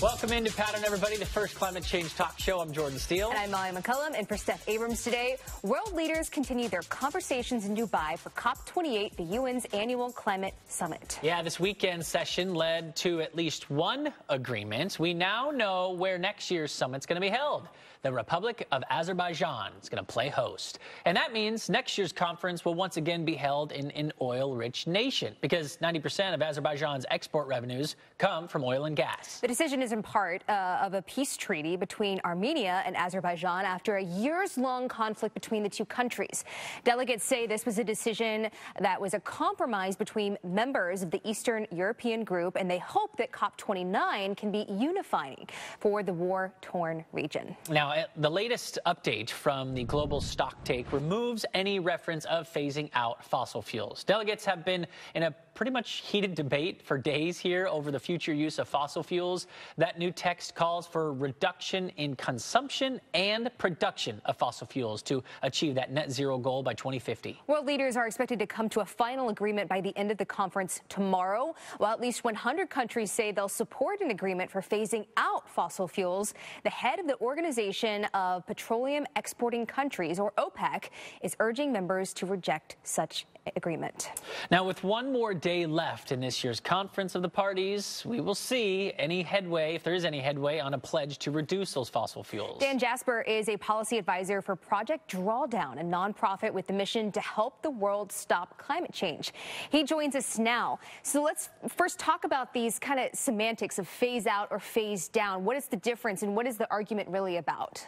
Welcome into Pattrn, everybody, the first climate change talk show. I'm Jordan Steele. And I'm McCollum. And for Steph Abrams today, world leaders continue their conversations in Dubai for COP28, the UN's annual climate summit. Yeah, this weekend session led to at least one agreement. We now know where next year's summit's going to be held. The Republic of Azerbaijan is going to play host. And that means next year's conference will once again be held in an oil-rich nation because 90% of Azerbaijan's export revenues come from oil and gas. The decision is in part of a peace treaty between Armenia and Azerbaijan after a years-long conflict between the two countries. Delegates say this was a decision that was a compromise between members of the Eastern European group, and they hope that COP29 can be unifying for the war-torn region. Now, the latest update from the global stocktake removes any reference of phasing out fossil fuels. Delegates have been in a pretty much heated debate for days here over the future use of fossil fuels. That new text calls for reduction in consumption and production of fossil fuels to achieve that net zero goal by 2050. World leaders are expected to come to a final agreement by the end of the conference tomorrow. While at least 100 countries say they'll support an agreement for phasing out fossil fuels, the head of the Organization of Petroleum Exporting Countries, or OPEC, is urging members to reject such agreement. Now, with one more day left in this year's Conference of the Parties, we will see any headway, if there is any headway, on a pledge to reduce those fossil fuels. Dan Jasper is a policy advisor for Project Drawdown, a nonprofit with the mission to help the world stop climate change. He joins us now. So let's first talk about these kind of semantics of phase out or phase down. What is the difference and what is the argument really about?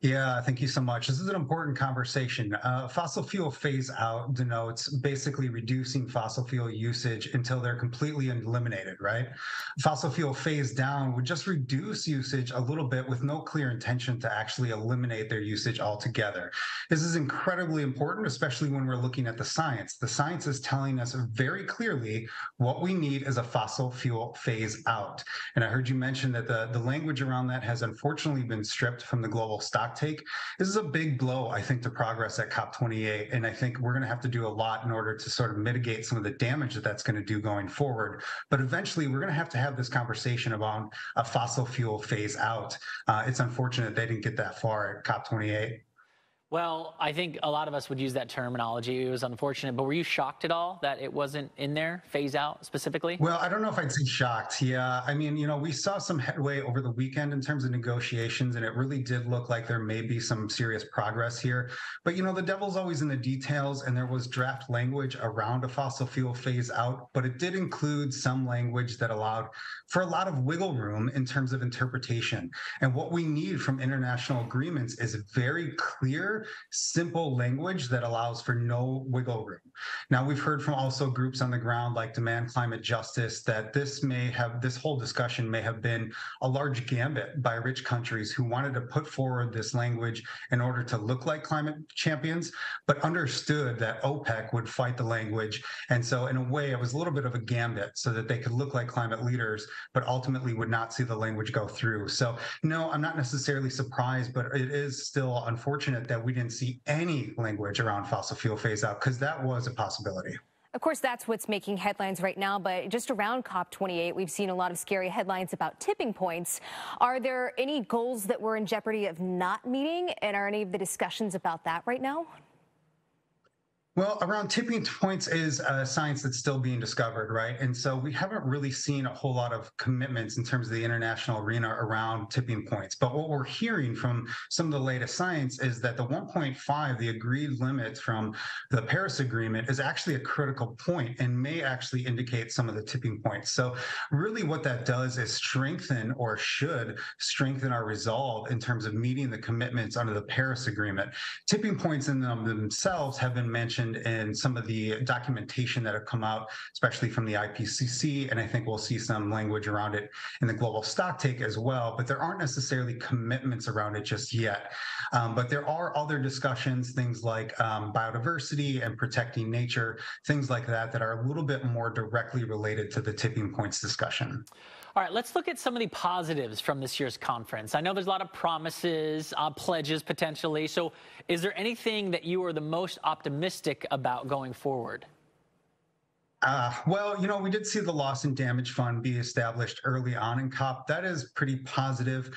Yeah, thank you so much. This is an important conversation. Fossil fuel phase out denotes basically reducing fossil fuel usage until they're completely eliminated, right? Fossil fuel phase down would just reduce usage a little bit with no clear intention to actually eliminate their usage altogether. This is incredibly important, especially when we're looking at the science. The science is telling us very clearly what we need is a fossil fuel phase out. And I heard you mention that the language around that has unfortunately been stripped from the global stocktake. This is a big blow, I think, to progress at COP28, and I think we're going to have to do a lot in order to sort of mitigate some of the damage that that's going to do going forward. But eventually, we're going to have this conversation about a fossil fuel phase out. It's unfortunate they didn't get that far at COP28. Well, I think a lot of us would use that terminology. It was unfortunate, but were you shocked at all that it wasn't in there, phase out specifically? Well, I don't know if I'd say shocked. Yeah, I mean, we saw some headway over the weekend in terms of negotiations, and it really did look like there may be some serious progress here. But, the devil's always in the details, and there was draft language around a fossil fuel phase out, but it did include some language that allowed for a lot of wiggle room in terms of interpretation. And what we need from international agreements is very clear, simple language that allows for no wiggle room. Now, we've heard from also groups on the ground like Demand Climate Justice that this whole discussion may have been a large gambit by rich countries who wanted to put forward this language in order to look like climate champions, but understood that OPEC would fight the language. And so in a way, it was a little bit of a gambit so that they could look like climate leaders, but ultimately would not see the language go through. So no, I'm not necessarily surprised, but it is still unfortunate that we didn't see any language around fossil fuel phase out, because that was a possibility. Of course, that's what's making headlines right now, but just around COP28, we've seen a lot of scary headlines about tipping points. Are there any goals that we're in jeopardy of not meeting, and are any of the discussions about that right now? Well, around tipping points is science that's still being discovered, right? And so we haven't really seen a whole lot of commitments in terms of the international arena around tipping points. But what we're hearing from some of the latest science is that the 1.5, the agreed limit from the Paris Agreement, is actually a critical point and may actually indicate some of the tipping points. So really what that does is strengthen, or should strengthen, our resolve in terms of meeting the commitments under the Paris Agreement. Tipping points in themselves have been mentioned in some of the documentation that have come out, especially from the IPCC, and I think we'll see some language around it in the global stocktake as well, but there aren't necessarily commitments around it just yet. But there are other discussions, things like biodiversity and protecting nature, things like that are a little bit more directly related to the tipping points discussion. All right, let's look at some of the positives from this year's conference. I know there's a lot of promises, pledges potentially. So is there anything that you are the most optimistic about going forward? Well, we did see the loss and damage fund be established early on in COP. That is pretty positive.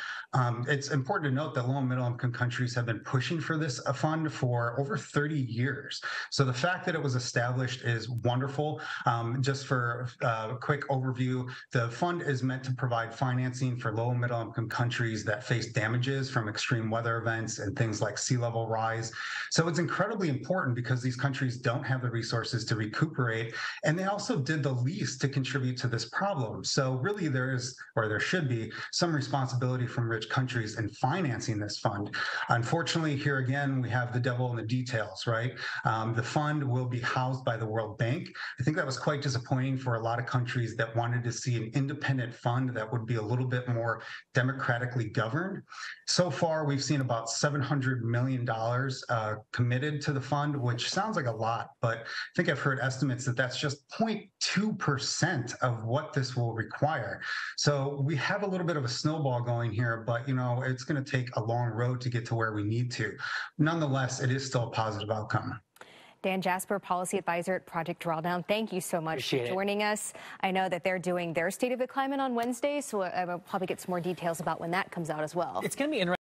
It's important to note that low and middle income countries have been pushing for this fund for over 30 years. So the fact that it was established is wonderful. Just for a quick overview, the fund is meant to provide financing for low and middle income countries that face damages from extreme weather events and things like sea level rise. So it's incredibly important because these countries don't have the resources to recuperate, and they also did the least to contribute to this problem. So really there should be some responsibility from rich countries in financing this fund. Unfortunately, here again, we have the devil in the details, right? The fund will be housed by the World Bank. I think that was quite disappointing for a lot of countries that wanted to see an independent fund that would be a little bit more democratically governed. So far, we've seen about $700 million committed to the fund, which sounds like a lot, but I think I've heard estimates that that's just 0.2% of what this will require. So we have a little bit of a snowball going here, but it's going to take a long road to get to where we need to. Nonetheless, it is still a positive outcome. Dan Jasper, policy advisor at Project Drawdown, thank you so much for joining us. I know that they're doing their State of the Climate on Wednesday, so I will probably get some more details about when that comes out as well. It's going to be interesting.